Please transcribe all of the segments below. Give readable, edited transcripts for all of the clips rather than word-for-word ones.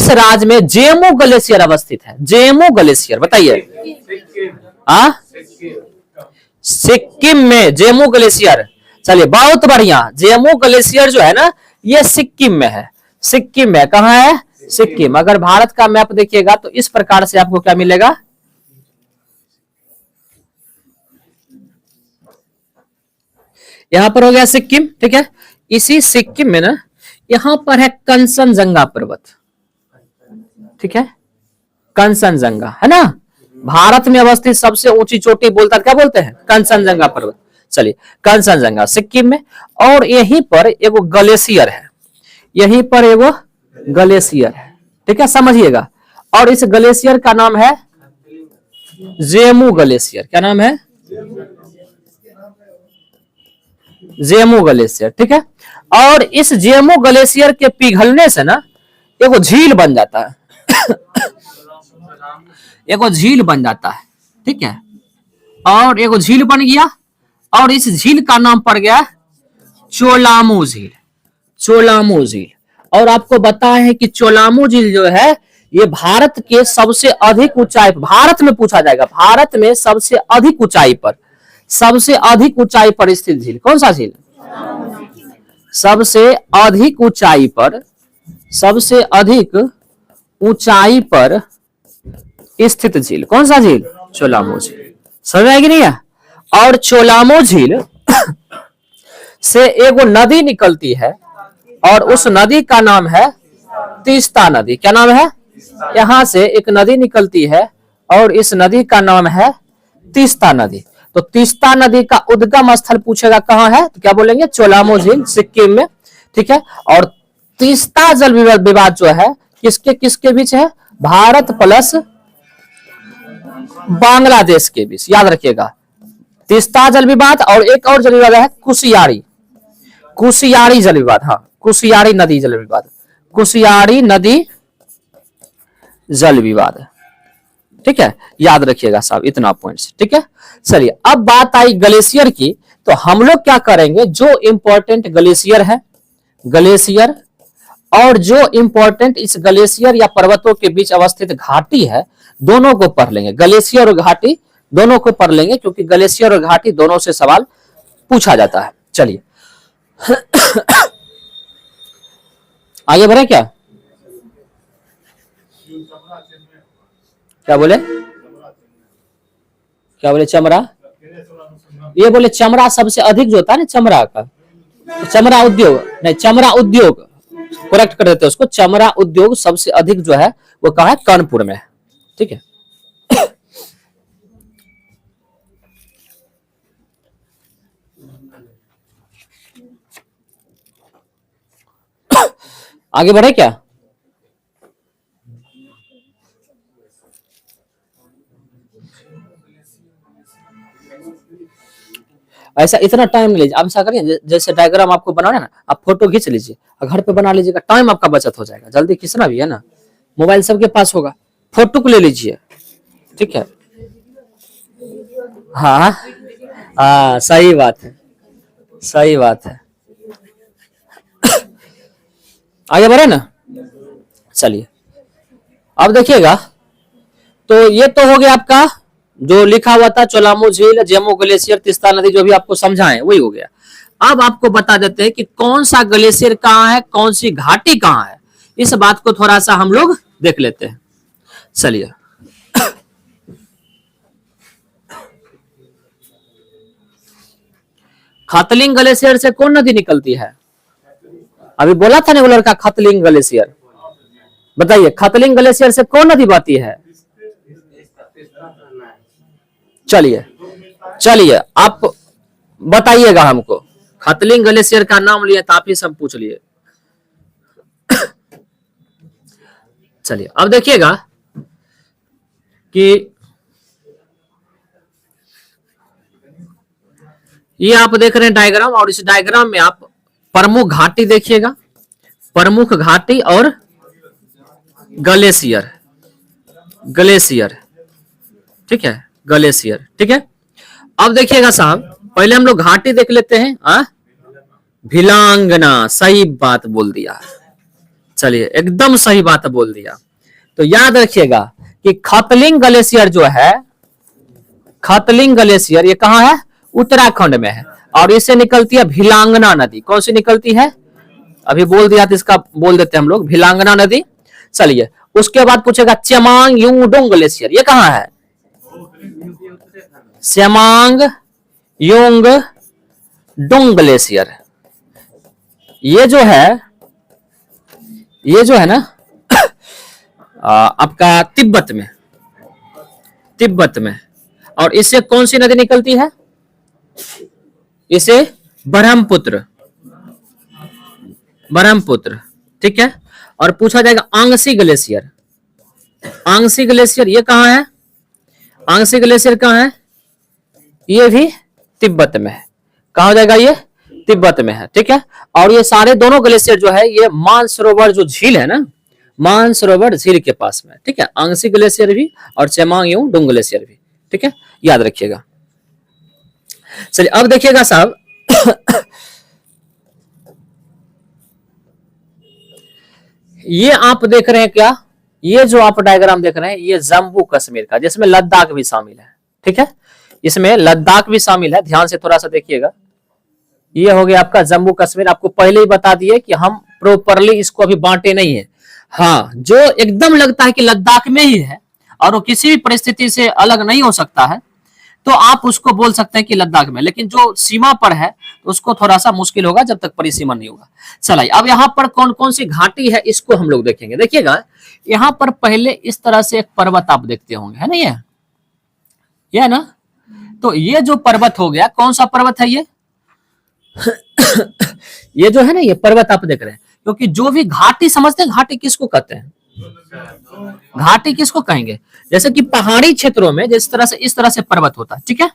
किस राज्य में जेमू ग्लेशियर अवस्थित है? जेमू ग्लेशियर बताइए। हाँ, सिक्किम में जेमू ग्लेशियर। चलिए बहुत बढ़िया। जेमू ग्लेशियर जो है ना, ये सिक्किम में है। सिक्किम में कहाँ है? सिक्किम। अगर भारत का मैप देखिएगा तो इस प्रकार से आपको क्या मिलेगा? यहां पर हो गया सिक्किम, ठीक है। इसी सिक्किम में ना यहां पर है कंचनजंगा पर्वत, ठीक है। कंचनजंगा है ना, भारत में अवस्थित सबसे ऊंची चोटी बोलता क्या बोलते हैं? कंचनजंगा पर्वत। चलिए, कंचनजंगा सिक्किम में। और यहीं पर एगो ग्लेशियर है, यहीं पर एगो ग्लेशियर है, ठीक है, समझिएगा। और इस ग्लेशियर का नाम है जेमू ग्लेशियर। क्या नाम है? जेमू ग्लेशियर, ठीक है। और इस जेमू ग्लेशियर के पिघलने से ना एगो झील बन जाता है एगो झील बन जाता है, ठीक है। और एगो झील बन गया और इस झील का नाम पड़ गया चोलामू झील। चोलामू झील। और आपको बताया है कि चोलामू झील जो है ये भारत के सबसे अधिक ऊंचाई, भारत में पूछा जाएगा, भारत में सबसे अधिक ऊंचाई पर, सबसे अधिक ऊंचाई पर स्थित झील कौन सा झील? सबसे अधिक ऊंचाई पर, सबसे अधिक ऊंचाई पर स्थित झील कौन सा झील? चोलामू झील। समझ आएगी नहीं है? और चोलामू झील से एगो नदी निकलती है और उस नदी का नाम है तीस्ता नदी। क्या नाम है? यहां से एक नदी निकलती है और इस नदी का नाम है तीस्ता नदी। तो तीस्ता नदी का उद्गम स्थल पूछेगा कहां है तो क्या बोलेंगे? चोलामू झील, सिक्किम में, ठीक है। और तीस्ता जल विवाद जो है किसके किसके बीच है? भारत प्लस बांग्लादेश के बीच, याद रखिएगा। तीस्ता जल विवाद और एक और जल विवाद है कुशियारी, कुशियारी जल विवाद। हाँ, कुशियारी नदी जल विवाद, कुशियारी नदी जल विवाद, ठीक है। याद रखिएगा साहब इतना पॉइंट्स, ठीक है। चलिए, अब बात आई ग्लेशियर की, तो हम लोग क्या करेंगे? जो इंपॉर्टेंट ग्लेशियर है, ग्लेशियर और जो इंपॉर्टेंट इस ग्लेशियर या पर्वतों के बीच अवस्थित घाटी है, दोनों को पढ़ लेंगे। ग्लेशियर और घाटी दोनों को पढ़ लेंगे क्योंकि ग्लेशियर और घाटी दोनों से सवाल पूछा जाता है। चलिए आगे बढ़े। क्या क्या बोले? क्या बोले? चमड़ा? ये बोले चमड़ा सबसे अधिक जो होता है ना, चमड़ा का, तो चमड़ा उद्योग नहीं, चमड़ा उद्योग करेक्ट कर देते हैं उसको। चमड़ा उद्योग सबसे अधिक जो है वो कहाँ है? कानपुर में है, ठीक है। आगे बढ़े क्या? ऐसा इतना टाइम नहीं लीजिए। आप ऐसा करिए, जैसे डायग्राम आपको बनाना है ना, आप फोटो खींच लीजिए और घर पे बना लीजिएगा, टाइम आपका बचत हो जाएगा। जल्दी खींचना भी है ना, मोबाइल सबके पास होगा, फोटो को ले लीजिए, ठीक है। हाँ हाँ, सही बात है, सही बात है। आगे बढ़े ना। चलिए, अब देखिएगा, तो ये तो हो गया आपका जो लिखा हुआ था चोलामू झील, जेमू ग्लेशियर, तीस्ता नदी, जो भी आपको समझाएं वही हो गया। अब आपको बता देते हैं कि कौन सा ग्लेशियर कहाँ है, कौन सी घाटी कहाँ है। इस बात को थोड़ा सा हम लोग देख लेते हैं। चलिए, खतलिंग ग्लेशियर से कौन नदी निकलती है? अभी बोला था ना वो लड़का, खतलिंग ग्लेशियर। बताइए, खतलिंग ग्लेशियर से कौन नदी बहती है? चलिए चलिए, आप बताइएगा हमको। खतलिंग ग्लेशियर का नाम लिए तो आप ही सब पूछ लिए। चलिए, अब देखिएगा कि ये आप देख रहे हैं डायग्राम, और इस डायग्राम में आप प्रमुख घाटी देखिएगा, प्रमुख घाटी और ग्लेशियर, ग्लेशियर, ठीक है, ग्लेशियर, ठीक है। अब देखिएगा साहब, पहले हम लोग घाटी देख लेते हैं। भिलांगना, सही बात बोल दिया, चलिए एकदम सही बात बोल दिया। तो याद रखिएगा कि खतलिंग ग्लेशियर जो है, खतलिंग ग्लेशियर ये कहाँ है? उत्तराखंड में है। और इससे निकलती है भिलांगना नदी। कौन सी निकलती है? अभी बोल दिया तो इसका बोल देते हैं हम लोग, भिलांगना नदी। चलिए उसके बाद पूछेगा चेमांग युंगडोंग ग्लेशियर, ये कहाँ है? सेमांग योंग डोंग ग्लेशियर, ये जो है ना आपका तिब्बत में। और इससे कौन सी नदी निकलती है? इसे ब्रह्मपुत्र, ठीक है। और पूछा जाएगा आंगसी ग्लेशियर, आंगसी ग्लेशियर ये कहाँ है? आंगसी ग्लेशियर कहाँ है? ये भी तिब्बत में है। कहा जाएगा? ये तिब्बत में है, ठीक है। और ये सारे दोनों ग्लेशियर जो है ये मानसरोवर जो झील है ना, मानसरोवर झील के पास में, ठीक है। आंगसी ग्लेशियर भी और चेमांग डोंग ग्लेशियर भी, ठीक है, याद रखिएगा। चलिए अब देखिएगा साहब ये आप देख रहे हैं क्या? ये जो आप डायग्राम देख रहे हैं ये जम्मू कश्मीर का, जिसमें लद्दाख भी शामिल है, ठीक है। इसमें लद्दाख भी शामिल है, ध्यान से थोड़ा सा देखिएगा। ये हो गया आपका जम्मू कश्मीर। आपको पहले ही बता दिए कि हम प्रॉपरली इसको अभी बांटे नहीं है। हाँ, जो एकदम लगता है कि लद्दाख में ही है और वो किसी भी परिस्थिति से अलग नहीं हो सकता है, तो आप उसको बोल सकते हैं कि लद्दाख में। लेकिन जो सीमा पर है तो उसको थोड़ा सा मुश्किल होगा जब तक परिसीमा नहीं होगा। चलिए अब यहाँ पर कौन कौन सी घाटी है इसको हम लोग देखेंगे। देखिएगा यहाँ पर पहले इस तरह से एक पर्वत आप देखते होंगे, है ना, ये है ना। तो ये जो पर्वत हो गया, कौन सा पर्वत है ये? ये जो है ना, ये पर्वत आप देख रहे हैं। क्योंकि जो भी घाटी समझते हैं, घाटी किसको कहते हैं? घाटी किसको कहेंगे? जैसे कि पहाड़ी क्षेत्रों में जिस तरह से इस तरह से पर्वत होता है, ठीक है,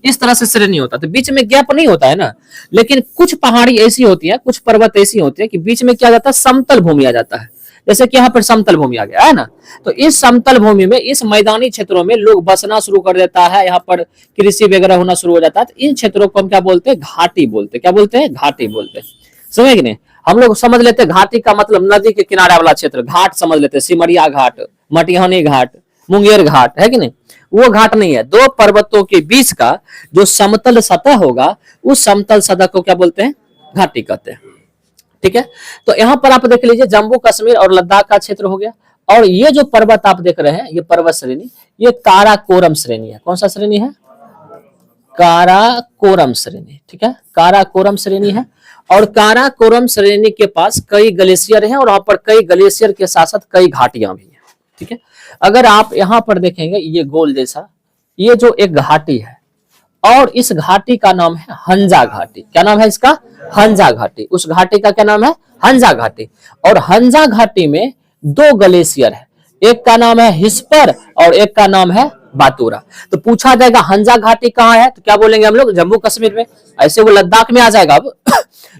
इस तरह से श्रेणी होता है, तो बीच में गैप नहीं होता है ना। लेकिन कुछ पहाड़ी ऐसी होती है, कुछ पर्वत ऐसी होती है कि बीच में क्या जाता है? समतल भूमि आ जाता है। जैसे कि यहाँ पर समतल भूमि आ गया है ना, तो इस समतल भूमि में, इस मैदानी क्षेत्रों में लोग बसना शुरू कर देता है, यहाँ पर कृषि वगैरह होना शुरू हो जाता है। तो इन क्षेत्रों को हम क्या बोलते हैं? घाटी बोलते हैं। क्या बोलते हैं? घाटी बोलते हैं। समझ कि नहीं? हम लोग समझ लेते हैं घाटी का मतलब नदी के किनारे वाला क्षेत्र, घाट समझ लेते हैं, सिमरिया घाट, मटिहानी घाट, मुंगेर घाट, है कि नहीं? वो घाट नहीं है। दो पर्वतों के बीच का जो समतल सतह होगा, उस समतल सतह को क्या बोलते हैं? घाटी कहते हैं, ठीक है। तो यहाँ पर आप देख लीजिए जम्मू कश्मीर और लद्दाख का क्षेत्र हो गया। और ये जो पर्वत आप देख रहे हैं, ये पर्वत श्रेणी, ये काराकोरम श्रेणी है। कौन सा श्रेणी है? काराकोरम श्रेणी, ठीक है, काराकोरम श्रेणी है। और काराकोरम श्रेणी के पास कई ग्लेशियर हैं और वहां पर कई ग्लेशियर के साथ साथ कई घाटियां भी हैं, ठीक है। अगर आप यहाँ पर देखेंगे ये गोल जैसा, ये जो एक घाटी है और इस घाटी का नाम है हंजा घाटी। क्या नाम है इसका? हंजा घाटी। उस घाटी का क्या नाम है? हंजा घाटी। और हंजा घाटी में दो ग्लेशियर है, एक का नाम है हिस्पर और एक का नाम है बातूरा। तो पूछा जाएगा हंजा घाटी कहाँ है, तो क्या बोलेंगे हम लोग? जम्मू कश्मीर में। ऐसे वो लद्दाख में आ जाएगा अब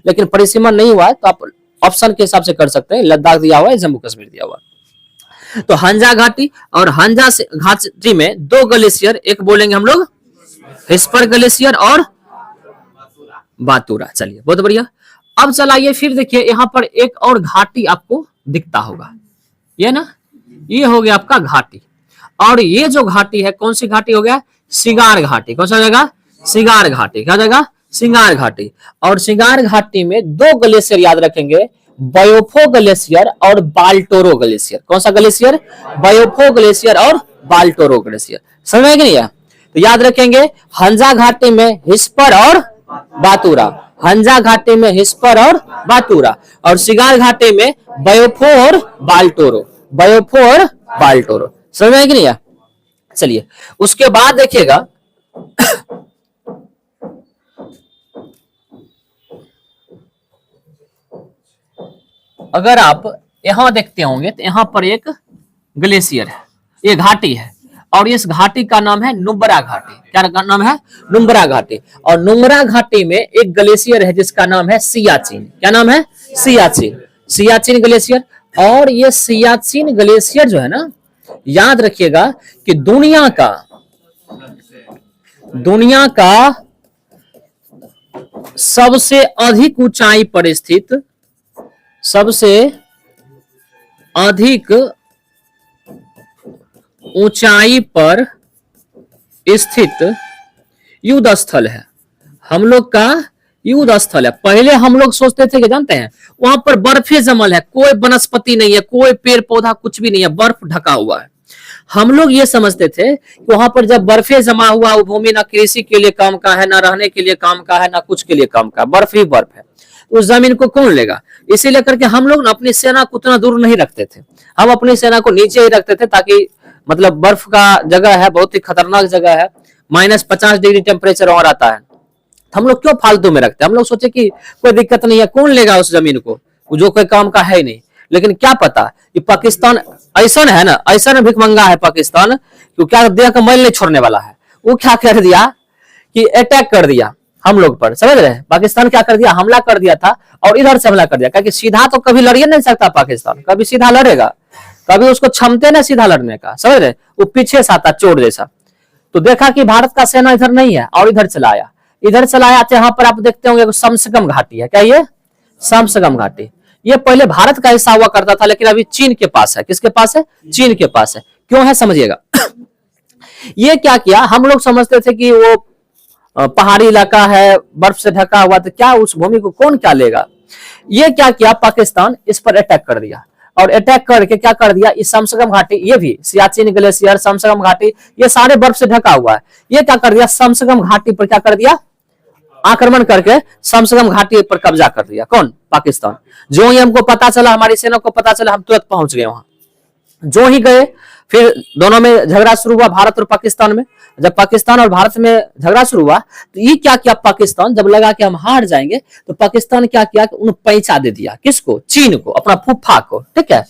लेकिन परिसीमन नहीं हुआ है तो आप ऑप्शन के हिसाब से कर सकते हैं, लद्दाख दिया हुआ है, जम्मू कश्मीर दिया हुआ है। तो हंजा घाटी और हंजा घाटी में दो ग्लेशियर, एक बोलेंगे हम लोग हिस्पर ग्लेशियर और बातूरा। चलिए बहुत बढ़िया। अब चलाइए फिर देखिए यहाँ पर एक और घाटी आपको दिखता होगा, ये ना, ये हो गया आपका घाटी। और ये जो घाटी है, कौन सी घाटी हो गया? सिंगार घाटी। कौन सा जगह? सिंगार घाटी। क्या जगह? सिंगार घाटी। और सिंगार घाटी में दो ग्लेशियर याद रखेंगे, बयोफो ग्लेशियर और बाल्टोरो ग्लेशियर। कौन सा ग्लेशियर? बयोफो ग्लेशियर और बाल्टोरो ग्लेशियर। समझ में नहीं है? तो याद रखेंगे हंजा घाटी में हिस्पर और बातूरा, हंजा घाटी में हिस्पर और बातूरा, और सिंगार घाटी में बयोफो और बाल्टोरो, बयोफो और बाल्टोरो। समझ में कि नहीं है? चलिए उसके बाद देखिएगा अगर आप यहां देखते होंगे तो यहां पर एक ग्लेशियर है, ये घाटी है, और इस घाटी का नाम है नुब्रा घाटी। क्या नाम है? नुब्रा घाटी। और नुब्रा घाटी में एक ग्लेशियर है जिसका नाम है सियाचिन। क्या नाम है? सियाचिन, सियाचिन ग्लेशियर। और ये सियाचिन ग्लेशियर जो है ना, याद रखिएगा कि दुनिया का सबसे अधिक ऊंचाई पर स्थित, सबसे अधिक ऊंचाई पर स्थित युद्ध स्थल है। हम लोग का युद्ध स्थल है। पहले हम लोग सोचते थे कि जानते हैं वहां पर बर्फे जमल है, कोई वनस्पति नहीं है, कोई पेड़ पौधा कुछ भी नहीं है, बर्फ ढका हुआ है। हम लोग ये समझते थे कि वहां पर जब बर्फे जमा हुआ, वो भूमि ना कृषि के लिए काम का है, ना रहने के लिए काम का है, ना कुछ के लिए काम का, बर्फ ही बर्फ है। उस जमीन को कौन लेगा? इसी लेकर के हम लोग अपनी सेना को उतना दूर नहीं रखते थे, हम अपनी सेना को नीचे ही रखते थे, ताकि मतलब बर्फ का जगह है, बहुत ही खतरनाक जगह है, -50 डिग्री टेम्परेचर वहां रहता है। हम लोग क्यों फालतू में रखते हैं? हम लोग सोचे कि कोई दिक्कत नहीं है, कौन लेगा उस जमीन को, जो कोई काम का है ही नहीं। लेकिन क्या पता कि पाकिस्तान ऐसा है ना, ऐसा भिखमंगा है पाकिस्तान, कि क्या देह का मैल नहीं छोड़ने वाला है। वो क्या कर दिया कि अटैक कर दिया हम लोग पर, समझ रहे हैं? पाकिस्तान क्या कर दिया, हमला कर दिया था, और इधर से हमला कर दिया। क्योंकि सीधा तो कभी लड़ नहीं सकता पाकिस्तान, कभी सीधा लड़ेगा, कभी उसको क्षमता नहीं सीधा लड़ने का, समझ रहे? वो पीछे से आता चोर जैसा। तो देखा कि भारत का सेना इधर नहीं है और इधर चला आया, इधर चला आया। यहाँ पर आप देखते होंगे समसगम घाटी है, क्या ये समसगम घाटी? ये पहले भारत का हिस्सा हुआ करता था, लेकिन अभी चीन के पास है। किसके पास है? चीन के पास है। क्यों है समझिएगा। ये क्या किया, हम लोग समझते थे कि वो पहाड़ी इलाका है, बर्फ से ढका हुआ, तो क्या उस भूमि को कौन क्या लेगा। ये क्या किया, पाकिस्तान इस पर अटैक कर दिया, और अटैक करके क्या कर दिया, इस समसगम घाटी, ये भी सियाचिन ग्लेशियर, समसगम घाटी, ये सारे बर्फ से ढका हुआ है। ये क्या कर दिया, समसगम घाटी पर क्या कर दिया, आक्रमण करके समसगम घाटी पर कब्जा कर दिया। कौन? पाकिस्तान। जो ही हमको पता चला, हमारी सेना को पता चला, हम तुरंत पहुंच गए वहां। जो ही गए, फिर दोनों में झगड़ा शुरू हुआ, भारत और पाकिस्तान में। जब पाकिस्तान और भारत में झगड़ा शुरू हुआ, तो ये क्या किया पाकिस्तान, जब लगा कि हम हार जाएंगे, तो पाकिस्तान क्या किया कि उन्हें पैसा दे दिया। किसको? चीन को, अपना फूफा को। ठीक है,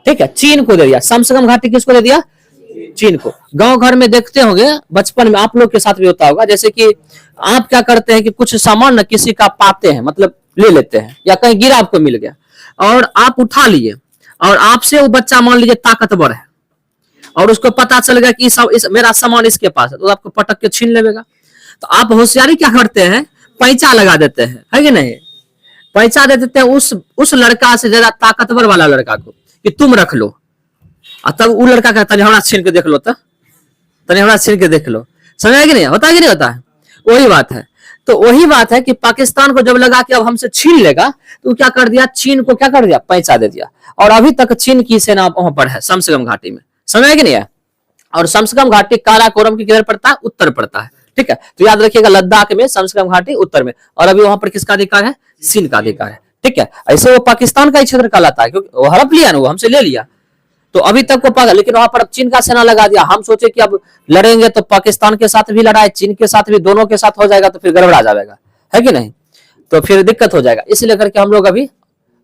ठीक है, चीन को दे दिया। समसगम घाटी किसको दे दिया? चीन को। गांव घर में देखते होंगे, बचपन में आप लोग के साथ भी होता होगा, जैसे कि आप क्या करते हैं कि कुछ सामान न किसी का पाते हैं, मतलब ले लेते हैं, या कहीं गिरा आपको मिल गया और आप उठा लिए, और आपसे वो बच्चा मान लीजिए ताकतवर है, और उसको पता चल गया कि मेरा सामान इसके पास है, तो आपको पटक के छीन लेगा। तो आप होशियारी क्या करते हैं, पैंचा लगा देते हैं, है कि नहीं? पैंचा दे देते हैं उस लड़का से ज्यादा ताकतवर वाला लड़का को, कि तुम रख लो। और तब वो लड़का कहता है हमरा छीन के देख लो, तने हमरा छीन के देख लो। समझ कि नहीं? होता है कि नहीं होता है? वही बात है। तो वही बात है कि पाकिस्तान को जब लगा कि अब हमसे छीन लेगा, तो क्या कर दिया, चीन को क्या कर दिया, पैसा दे दिया। और अभी तक चीन की सेना वहां पर है, समसगम घाटी में। समझ कि नहीं है? और समसगम घाटी काराकोरम की किधर पड़ता है? उत्तर पड़ता है। ठीक है, तो याद रखिएगा, लद्दाख में समसगम घाटी उत्तर में, और अभी वहां पर किसका अधिकार है? चीन का अधिकार है। ठीक है, ऐसे वो पाकिस्तान का ही क्षेत्र कहलाता है, क्योंकि वो हड़प लिया ना, वो हमसे ले लिया, तो अभी तक वो पागल। लेकिन वहां पर चीन का सेना लगा दिया। हम सोचे कि अब लड़ेंगे तो पाकिस्तान के साथ भी लड़ाई, चीन के साथ भी, दोनों के साथ हो जाएगा, तो फिर गड़बड़ा जाएगा, है कि नहीं? तो फिर दिक्कत हो जाएगा, इसलिए करके हम लोग अभी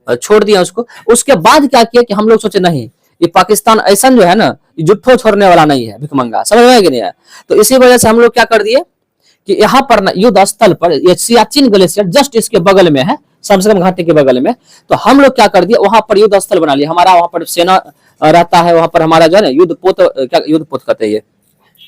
छोड़ दिया उसको। उसके बाद क्या किया कि हम लोग सोचे नहीं, ये पाकिस्तान ऐसा जो है ना, ये जुट्ठो छोड़ने वाला नहीं है, भिखमंगा। समझ में कि नहीं है? तो इसी वजह से हम लोग क्या कर दिए कि यहाँ पर ना युद्ध स्थल पर, ये सियाचिन ग्लेशियर जस्ट इसके बगल में है, समसगम घाटी के बगल में, तो हम लोग क्या कर दिए, वहां पर युद्ध स्थल बना लिया। हमारा वहां पर सेना रहता है, वहां पर हमारा जो है ना युद्ध पोत, क्या युद्ध पोत कहते हैं,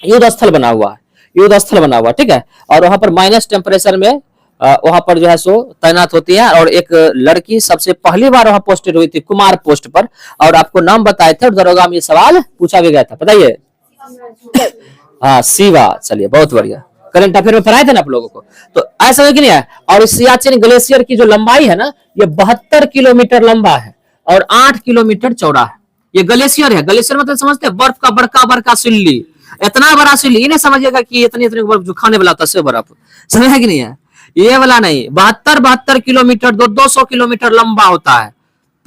युद्ध स्थल बना हुआ है, युद्ध स्थल बना हुआ। ठीक है, और वहां पर माइनस टेम्परेचर में वहां पर जो है सो तैनात होती है। और एक लड़की सबसे पहली बार वहां पोस्टेड हुई थी, कुमार पोस्ट पर, और आपको नाम बताए थे, और दरोगा में ये सवाल पूछा भी गया था, बताइए। हाँ, शिवा। चलिए, बहुत बढ़िया, करंट अफेयर में पढ़ाए थे ना आप लोगों को। तो ऐसा है कि नहीं है? और सियाचिन ग्लेशियर की जो लंबाई है ना, ये 72 किलोमीटर लंबा है और 8 किलोमीटर चौड़ा है। ये ग्लेशियर है। ग्लेशियर मतलब समझते हैं, बर्फ का बड़का बड़का सिल्ली, इतना बड़ा सिल्ली। ये नहीं समझिएगा कि इतनी इतनी बर्फ जो खाने वाला होता है, बर्फ, समझ है कि नहीं है? ये वाला नहीं, 72 किलोमीटर, 200 किलोमीटर लंबा होता है,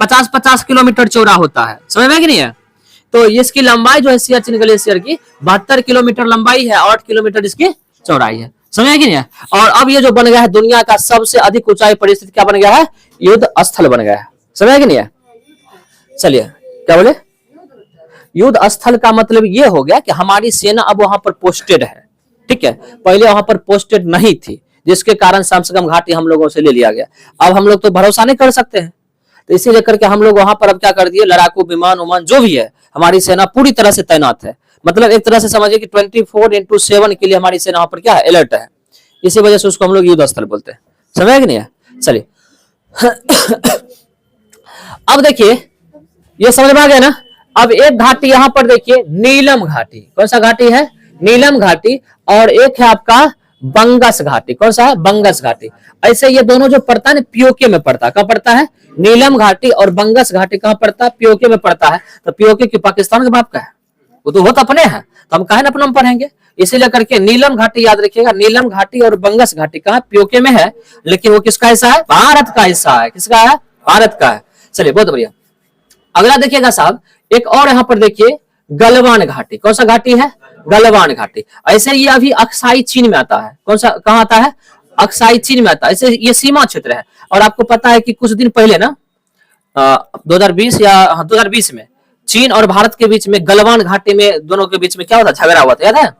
50 किलोमीटर चौड़ा होता है। समझ में कि नहीं है? तो इसकी लंबाई जो है सियाचिन ग्लेशियर की 72 किलोमीटर लंबाई है, 8 किलोमीटर इसकी चौड़ाई है। समझ कि नहीं है? और अब ये जो बन गया है दुनिया का सबसे अधिक ऊंचाई पर स्थित, क्या बन गया है? युद्ध स्थल बन गया है। समझ कि नहीं है? चलिए, क्या बोले? युद्ध स्थल का मतलब ये हो गया कि हमारी सेना अब वहां पर पोस्टेड है। ठीक है, पहले वहां पर पोस्टेड नहीं थी, जिसके कारण समसगम घाटी हम लोगों से ले लिया गया। अब हम लोग तो भरोसा नहीं कर सकते हैं, तो इसी लेकर के हम लोग वहां पर अब क्या कर दिए, लड़ाकू विमान उमान जो भी है, हमारी सेना पूरी तरह से तैनात है। मतलब एक तरह से समझिए कि 24/7 के लिए हमारी सेना वहां पर क्या है, अलर्ट है। इसी वजह से उसको हम लोग युद्ध स्थल बोलते हैं। समझ कि नहीं है? चलिए अब देखिए, ये समझ में आ गया ना। अब एक घाटी यहां पर देखिए नीलम घाटी, कौन सा घाटी है, नीलम घाटी, और एक है आपका बंगस घाटी, कौन सा है, बंगस घाटी। ऐसे ये दोनों जो पड़ता है ना पीओके में पड़ता है, कहां पड़ता है, नीलम घाटी और बंगस घाटी कहां पड़ता है, पीओके में पड़ता है। तो पीओके की पाकिस्तान के बाप का है, वो तो अपने हैं, तो हम काहे ना अपना पढ़ेंगे, इसीलिए करके नीलम घाटी याद रखिएगा। नीलम घाटी और बंगस घाटी कहां, पीओके में है, लेकिन वो किसका हिस्सा है, भारत का हिस्सा है, किसका है, भारत का है। चलिए बहुत बढ़िया। अगला देखिएगा साहब, एक और यहां पर देखिए गलवान घाटी, कौन सा घाटी है, गलवान घाटी। ऐसे ये अभी अक्साई चीन में आता है, कौन सा, कहां आता है, अक्साई चीन में आता है। ऐसे ये सीमा क्षेत्र है। और आपको पता है कि कुछ दिन पहले ना 2020 या 2020 में चीन और भारत के बीच में गलवान घाटी में दोनों के बीच में क्या हुआ था, झगड़ा हुआ था, याद है,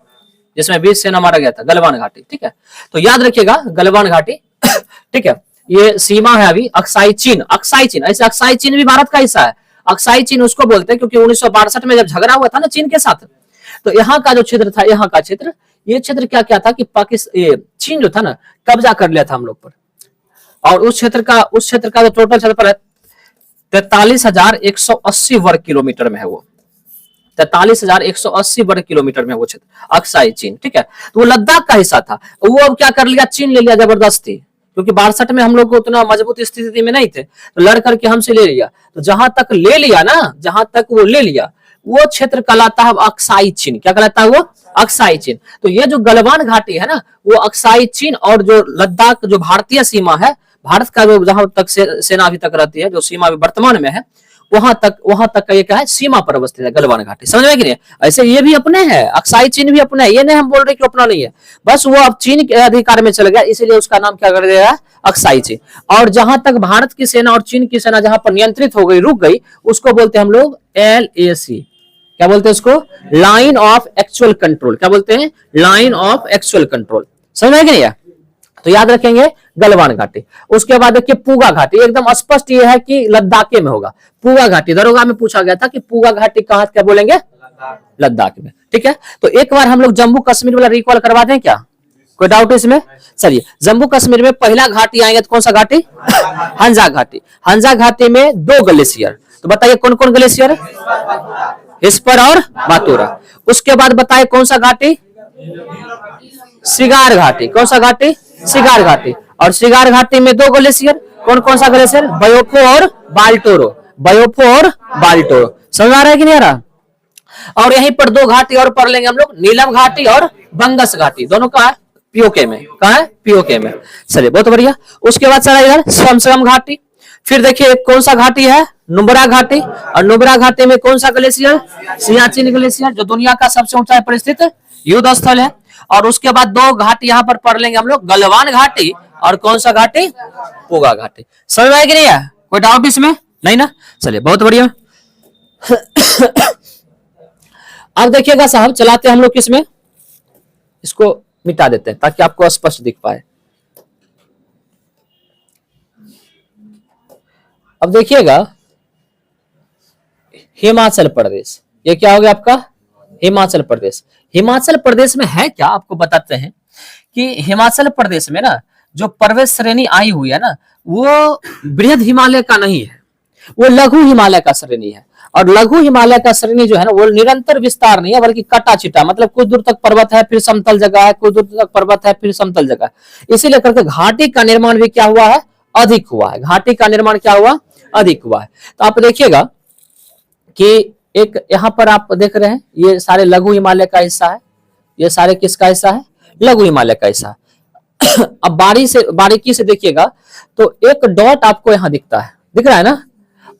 जिसमें 20 सेना मारा गया था, गलवान घाटी, ठीक है। तो याद रखिएगा गलवान घाटी ठीक है, ये सीमा है अभी अक्साई चीन, अक्साई चीन। ऐसे अक्साई चीन भी भारत का हिस्सा है। अक्साई चीन उसको बोलते हैं क्योंकि 1962 में जब झगड़ा हुआ था ना चीन के साथ, तो यहाँ का जो क्षेत्र था, यहाँ का क्षेत्र, ये क्षेत्र क्या क्या था कि पाकिस्तान, चीन जो था ना कब्जा कर लिया था हम लोग पर। और उस क्षेत्र का जो टोटल क्षेत्रफल है 43,180 वर्ग किलोमीटर में है वो, 43,180 वर्ग किलोमीटर में वो क्षेत्र अक्साई चीन, ठीक है। तो वो लद्दाख का हिस्सा था, वो अब क्या कर लिया, चीन ले लिया जबरदस्ती, क्योंकि 62 में हम लोग को उतना मजबूत स्थिति में नहीं थे, तो लड़ करके हमसे ले लिया। तो जहां तक ले लिया ना, जहां तक वो ले लिया, वो क्षेत्र कहलाता है अक्साई चीन। क्या कहलाता है वो, अक्साई चीन। तो ये जो गलवान घाटी है ना, वो अक्साई चीन, और जो लद्दाख जो भारतीय सीमा है, भारत का जो जहां तक सेना अभी तक रहती है, जो सीमा अभी वर्तमान में है, वहां तक का ये क्या है, सीमा पर अवस्थित है गलवान घाटी। समझ में कि नहीं। ऐसे ये भी अपने हैं, अक्साई चीन भी अपने है, ये नहीं हम बोल रहे कि अपना नहीं है, बस वो अब चीन के अधिकार में चल गया, इसीलिए उसका नाम क्या कर दिया, अक्साई चीन। और जहां तक भारत की सेना और चीन की सेना जहां पर नियंत्रित हो गई, रुक गई, उसको बोलते हैं हम लोग LAC। क्या बोलते हैं उसको, लाइन ऑफ एक्चुअल कंट्रोल। क्या बोलते हैं, लाइन ऑफ एक्चुअल कंट्रोल। समझ में कि नहीं। तो याद रखेंगे गलवान घाटी। उसके बाद देखिए पूगा घाटी, एकदम स्पष्ट ये है कि लद्दाख में होगा। पूगा घाटी दरोगा में पूछा गया था कि पूगा घाटी कहां, क्या बोलेंगे, लद्दाख में, ठीक है। तो एक बार हम लोग जम्मू कश्मीर वाला रिकॉल करवा दें क्या, कोई डाउट इसमें। चलिए जम्मू कश्मीर में पहला घाटी आएंगे तो कौन सा घाटी, हंजा घाटी। हंजा घाटी में 2 ग्लेशियर, तो बताइए कौन कौन ग्लेशियर, हिस्पर और बातूरा। उसके बाद बताइए कौन सा घाटी, सिगार घाटी। कौन सा घाटी, सिगार घाटी। और सिगार घाटी में 2 ग्लेशियर, कौन कौन सा ग्लेशियर, बयोफो और बाल्टोरो, बयोफो और बाल्टोरो। समझ आ रहा है कि नहीं आ रहा। और यहीं पर 2 घाटी और पढ़ लेंगे हम लोग, नीलम घाटी और बंगस घाटी, दोनों का है पीओके में, कहा है, पीओके में। चलिए बहुत बढ़िया। उसके बाद चला इधर समसम घाटी। फिर देखिए कौन सा घाटी है, नुब्रा घाटी। और नुब्रा घाटी में कौन सा ग्लेशियर, सियाचिन ग्लेशियर, जो दुनिया का सबसे ऊंचाई पर स्थित युद्ध स्थल है। और उसके बाद 2 घाटी यहां पर पढ़ लेंगे हम लोग, गलवान घाटी और कौन सा घाटी, पूगा घाटी। समझ में आया कि नहीं है, कोई डाउट इसमें नहीं ना। चलिए बहुत बढ़िया। अब देखिएगा साहब, चलाते हम लोग किसमें, इसको मिटा देते हैं ताकि आपको स्पष्ट दिख पाए। अब देखिएगा हिमाचल प्रदेश, ये क्या हो गया आपका, हिमाचल प्रदेश। हिमाचल प्रदेश में है क्या, आपको बताते हैं कि हिमाचल प्रदेश में ना जो पर्वत श्रेणी आई हुई है ना, वो बृहद हिमालय का नहीं है, वो लघु हिमालय का श्रेणी है। और लघु हिमालय का श्रेणी जो है ना, वो निरंतर विस्तार नहीं है, बल्कि कटा चिटा, मतलब कुछ दूर तक पर्वत है, फिर समतल जगह है, कुछ दूर तक पर्वत है, फिर समतल जगह है। इसीलिए करके घाटी का निर्माण भी क्या हुआ है, अधिक हुआ है। घाटी का निर्माण क्या हुआ, अधिक हुआ है। तो आप देखिएगा कि एक यहाँ पर आप देख रहे हैं, ये सारे लघु हिमालय का हिस्सा है, ये सारे किसका हिस्सा है, लघु हिमालय का हिस्सा। अब बारीकी से देखिएगा तो एक डॉट आपको यहाँ दिखता है, दिख रहा है ना।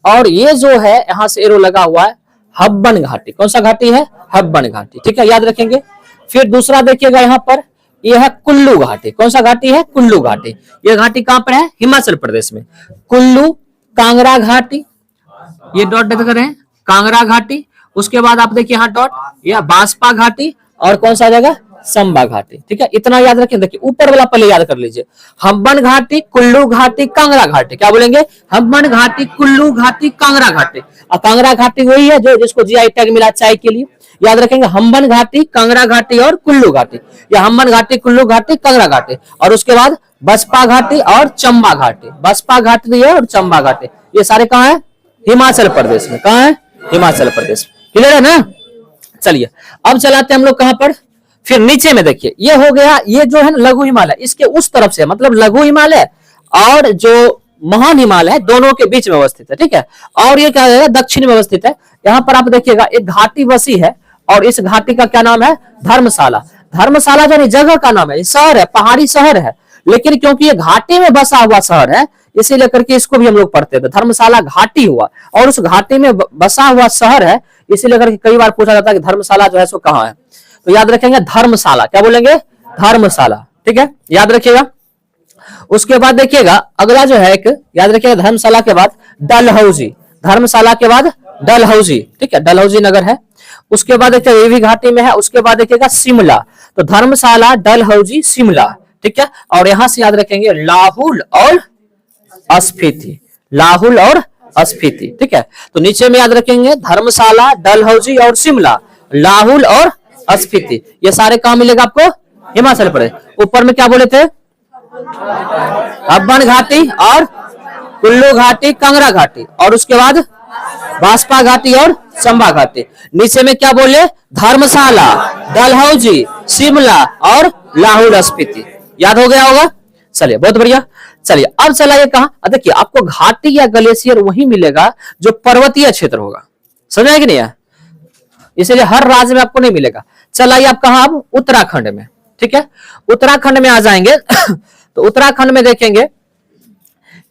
और ये जो है यहाँ से एरो लगा हुआ है, हब्बन घाटी। कौन सा घाटी है, हब्बन घाटी, ठीक है, याद रखेंगे। फिर दूसरा देखिएगा यहाँ पर, ये है कुल्लू घाटी। कौन सा घाटी है, कुल्लू घाटी। ये घाटी कहां पर है, हिमाचल प्रदेश में। कुल्लू, कांगड़ा घाटी, ये डॉट देख रहे हैं, कांगड़ा घाटी। उसके बाद आप देखिए यहाँ डॉट, यह बांसपा घाटी, और कौन सा जगह, संबा घाटी, ठीक है। इतना याद रखें। देखिए ऊपर वाला पहले याद कर लीजिए, हब्बन घाटी, कुल्लू घाटी, कांगड़ा घाटी। क्या बोलेंगे, हब्बन घाटी, कुल्लू घाटी, कांगड़ा घाटी। और कांगड़ा घाटी वही है जो जिसको जीआई टैग मिला चाय के लिए। याद रखेंगे, हम्बन घाटी, कांगड़ा घाटी और कुल्लू घाटी, या हम्बन घाटी, कुल्लू घाटी, कांगड़ा घाटी। और उसके बाद बसपा घाटी और चंबा घाटी, बसपा घाटी और चंबा घाटी, ये सारे कहाँ है, हिमाचल प्रदेश में। कहाँ है? हिमाचल प्रदेश। क्लियर है ना? चलिए अब चलाते हैं हम लोग कहां पर, फिर नीचे में देखिए, ये हो गया, ये जो है ना लघु हिमालय, इसके उस तरफ से मतलब लघु हिमालय और जो महान हिमालय है दोनों के बीच में अवस्थित है। ठीक है, और ये क्या है? दक्षिण में अवस्थित है। यहाँ पर आप देखिएगा एक घाटी बसी है और इस घाटी का क्या नाम है? धर्मशाला। धर्मशाला जो जगह का नाम है, शहर है, पहाड़ी शहर है, लेकिन क्योंकि ये घाटी में बसा हुआ शहर है इसीलिए करके इसको भी हम लोग पढ़ते थे। धर्मशाला घाटी हुआ और उस घाटी में बसा हुआ शहर है, इसीलिए करके कई बार पूछा जाता है कि धर्मशाला जो है सो कहाँ है। तो याद रखेंगे धर्मशाला, क्या बोलेंगे? धर्मशाला। ठीक है, याद रखिएगा। उसके बाद देखिएगा अगला जो है एक, याद रखिएगा धर्मशाला के बाद डलहौजी। धर्मशाला के बाद डलहौजी। ठीक है, डलहौजी नगर है। उसके बाद देखिए ये भी घाटी में है। उसके बाद देखिएगा शिमला। तो धर्मशाला, डलहौजी, शिमला। ठीक है, और यहां से याद रखेंगे लाहुल और स्पीति। लाहुल और स्पीति। ठीक है, तो नीचे में याद रखेंगे धर्मशाला, डलहौजी और शिमला, लाहुल और स्पीति। ये सारे कहां मिलेगा आपको? हिमाचल प्रदेश। ऊपर में क्या बोले थे? अब्बन घाटी और कुल्लू घाटी, कांगड़ा घाटी, और उसके बाद बास्पा घाटी और चंबा घाटी। नीचे में क्या बोले? धर्मशाला, डलहौजी, शिमला और लाहुल स्पीति। याद हो गया होगा? चलिए बहुत बढ़िया। चलिए अब चलाइए कहां? देखिए आपको घाटी या ग्लेशियर वही मिलेगा जो पर्वतीय क्षेत्र होगा। समझ कि नहीं है? इसलिए हर राज्य में आपको नहीं मिलेगा। चलाइए आप कहां? अब उत्तराखंड में। ठीक है, उत्तराखंड में आ जाएंगे तो उत्तराखंड में देखेंगे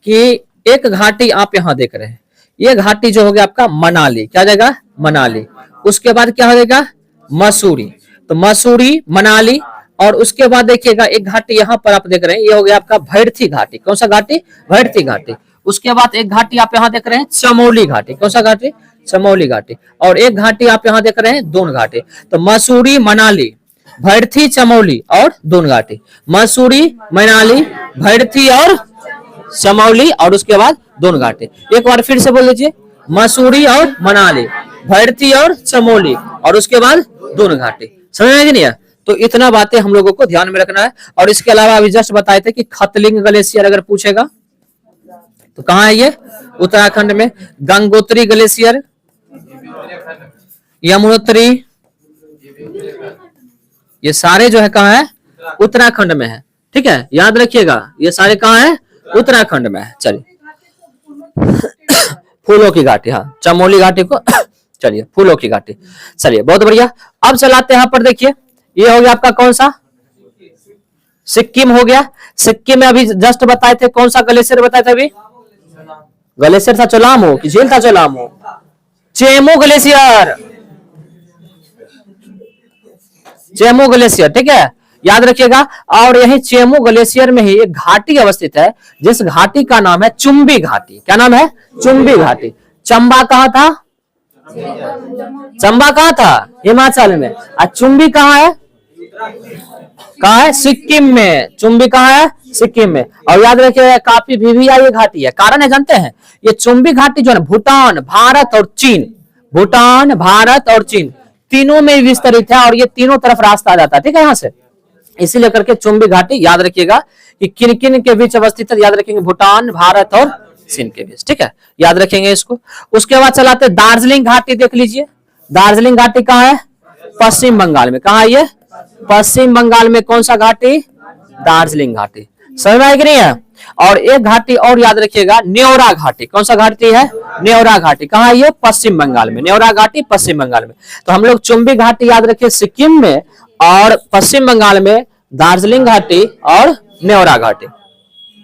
कि एक घाटी आप यहां देख रहे हैं, ये घाटी जो हो गया आपका मनाली। क्या जगह? मनाली। उसके बाद क्या हो जाएगा? मसूरी। तो मसूरी, मनाली, और उसके बाद देखिएगा एक घाटी यहां पर आप देख रहे हैं, ये हो गया आपका भैरथी घाटी। कौन सा घाटी? भैरथी घाटी। उसके बाद एक घाटी आप यहां देख रहे हैं चमोली घाटी। कौन सा घाटी? चमोली घाटी। और एक घाटी आप यहां देख रहे हैं दून घाटी। तो मसूरी, मनाली, भैरथी, चमोली और दून घाटी। मसूरी, मनाली, भैरथी और चमोली, और उसके बाद दून घाटी। एक बार फिर से बोल लीजिए, मसूरी और मनाली, भैरथी और चमोली, और उसके बाद दून घाटी। समझ में नहीं है? तो इतना बातें हम लोगों को ध्यान में रखना है। और इसके अलावा अभी जस्ट बताए थे कि खतलिंग ग्लेशियर अगर पूछेगा तो कहाँ है ये? उत्तराखंड में। गंगोत्री ग्लेशियर, यमुनोत्री, ये सारे जो है कहाँ है? उत्तराखंड में है। ठीक है, याद रखिएगा ये सारे कहाँ है? उत्तराखंड में है। चलिए फूलों की घाटी, हाँ चमोली घाटी को चलिए फूलों की घाटी। चलिए बहुत बढ़िया। अब चलाते हैं यहाँ पर, देखिए ये हो गया आपका कौन सा? सिक्किम हो गया। सिक्किम में अभी जस्ट बताए थे कौन सा ग्लेशियर बताए थे? अभी ग्लेशियर था चोलामो कि झील था चोलामो? Zemu glacier, Zemu glacier. ठीक है, याद रखिएगा। और यही चेमो ग्लेशियर में ही एक घाटी अवस्थित है जिस घाटी का नाम है चुंबी घाटी। क्या नाम है? चुंबी घाटी। चंबा कहाँ था? चंबा कहाँ था? हिमाचल में। और चुंबी कहाँ है? कहाँ है? सिक्किम में। चुंबी कहाँ है? सिक्किम में। और याद रखिए काफी भीविया ये घाटी है। कारण है जानते हैं? ये चुंबी घाटी जो है भूटान, भारत और चीन, भूटान, भारत और चीन तीनों में विस्तरित है और ये तीनों तरफ रास्ता आ जाता है। ठीक है, यहाँ से इसीलिए करके चुंबी घाटी याद रखिएगा कि किन किन के बीच अवस्थित है। याद रखेंगे भूटान, भारत और चीन के बीच। ठीक है, याद रखेंगे इसको। उसके बाद चलाते दार्जिलिंग घाटी देख लीजिए। दार्जिलिंग घाटी कहाँ है? पश्चिम बंगाल में। कहाँ है ये? पश्चिम बंगाल में। कौन सा घाटी? दार्जिलिंग घाटी। समझ में आई कि नहीं है? और एक घाटी और याद रखिएगा, न्योरा घाटी। कौन सा घाटी है? न्योरा घाटी। कहाँ है ये? पश्चिम बंगाल में। न्योरा घाटी पश्चिम बंगाल में। तो हम लोग चुंबी घाटी याद रखिए सिक्किम में, और पश्चिम बंगाल में दार्जिलिंग घाटी और न्योरा घाटी।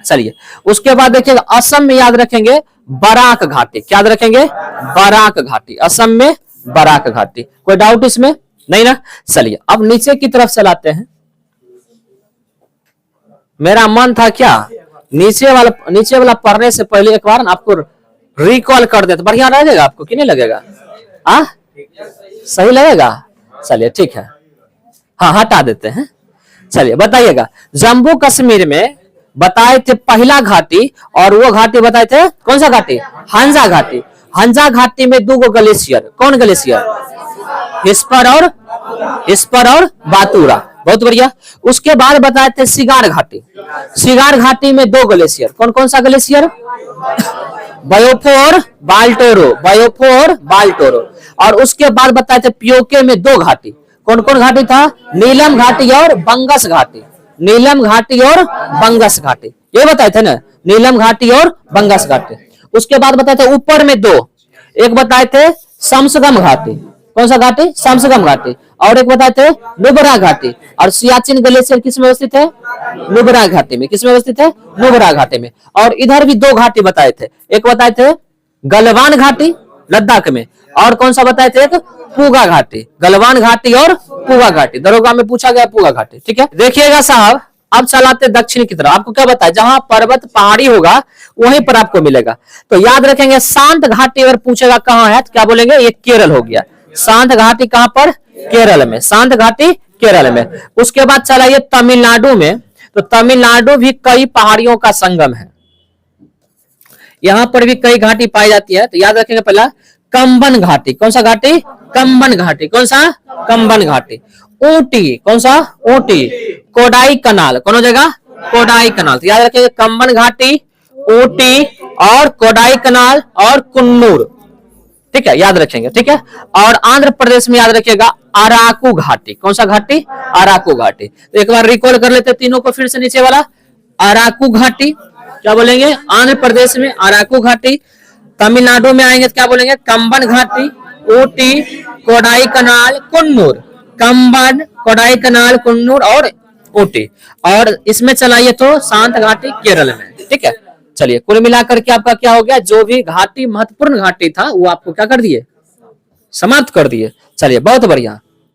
चलिए उसके बाद देखिएगा असम में याद रखेंगे बराक घाटी। क्या याद रखेंगे? बराक घाटी। असम में बराक घाटी। कोई डाउट इसमें? नहीं ना? चलिए अब नीचे की तरफ चलाते हैं। मेरा मन था क्या नीचे वाला पढ़ने से पहले एक बार आपको रिकॉल कर दे तो बढ़िया लगेगा आपको कि नहीं लगेगा? सही लगेगा? चलिए ठीक है, हाँ हटा देते हैं। चलिए बताइएगा, जम्मू कश्मीर में बताए थे पहला घाटी, और वो घाटी बताए थे कौन सा घाटी? हंजा घाटी। हंजा घाटी में दो ग्लेशियर। कौन ग्लेशियर? हिस्पर और बातूरा। बहुत बढ़िया। उसके बाद बताए थे सिगार घाटी। सिगार घाटी में 2 ग्लेशियर, कौन कौन सा ग्लेशियर? बायोफो और बाल्टोरो, बायोफो और बाल्टोरो। और उसके बाद बताए थे पियोके में 2 घाटी, कौन कौन घाटी था? नीलम घाटी और बंगस घाटी, नीलम घाटी और बंगस घाटी, ये बताए थे ना, नीलम घाटी और बंगस घाटी। उसके बाद बताए थे ऊपर में 2, एक बताए थे शमशगम घाटी, कौन सा घाटी? शमशगम घाटी। और एक बताए थे नुब्रा घाटी। और सियाचिन ग्लेशियर किस में अवस्थित है? नुब्रा घाटी में। किस में अवस्थित है? नुब्रा घाटी में। और इधर भी 2 घाटी बताए थे, एक बताए थे गलवान घाटी लद्दाख में, और कौन सा बताए थे? एक पूगा घाटी, गलवान घाटी और पूगा घाटी। दरोगा में पूछा गया पूगा घाटी, ठीक है। देखिएगा साहब, अब चलाते दक्षिण की तरफ। आपको क्या बताया? जहां पर्वत पहाड़ी होगा वहीं पर आपको मिलेगा। तो याद रखेंगे, शांत घाटी अगर पूछेगा कहां है तो क्या बोलेंगे? ये केरल हो गया। शांत घाटी कहां पर? केरल में। शांत घाटी केरल में। उसके बाद चलाइए तमिलनाडु में। तो तमिलनाडु भी कई पहाड़ियों का संगम है, यहां पर भी कई घाटी पाई जाती है। तो याद रखेंगे पहला कंबन घाटी, कौन सा घाटी? कंबन घाटी, कौन सा? कंबन घाटी। ऊटी, कौन सा? ऊटी। कोडाई कनाल, कौन हो जाएगा? कोडाई कनाल। तो याद रखिएगा कंबन घाटी, ऊटी और कोडाई कनाल और कुन्नूर, ठीक है, याद रखेंगे, ठीक है। और आंध्र प्रदेश में याद रखिएगा अराकू घाटी, कौन सा घाटी? अराकू घाटी। तो एक बार रिकॉल कर लेते तीनों को फिर से, नीचे वाला अराकू घाटी, क्या बोलेंगे? आंध्र प्रदेश में अराकू घाटी, तमिलनाडु में आएंगे तो क्या बोलेंगे? कंबन घाटी, ऊटी, कोडाई कनाल, कुन्नूर। कंबन, कोडाई कनाल, कुन्नूर और ऊटी। और इसमें चलाइए तो शांत घाटी केरल में, ठीक है। चलिए, कुल मिलाकर के आपका क्या हो गया? जो भी घाटी महत्वपूर्ण घाटी था वो आपको क्या कर दिए? समाप्त कर दिए। चलिए, बहुत बढ़िया।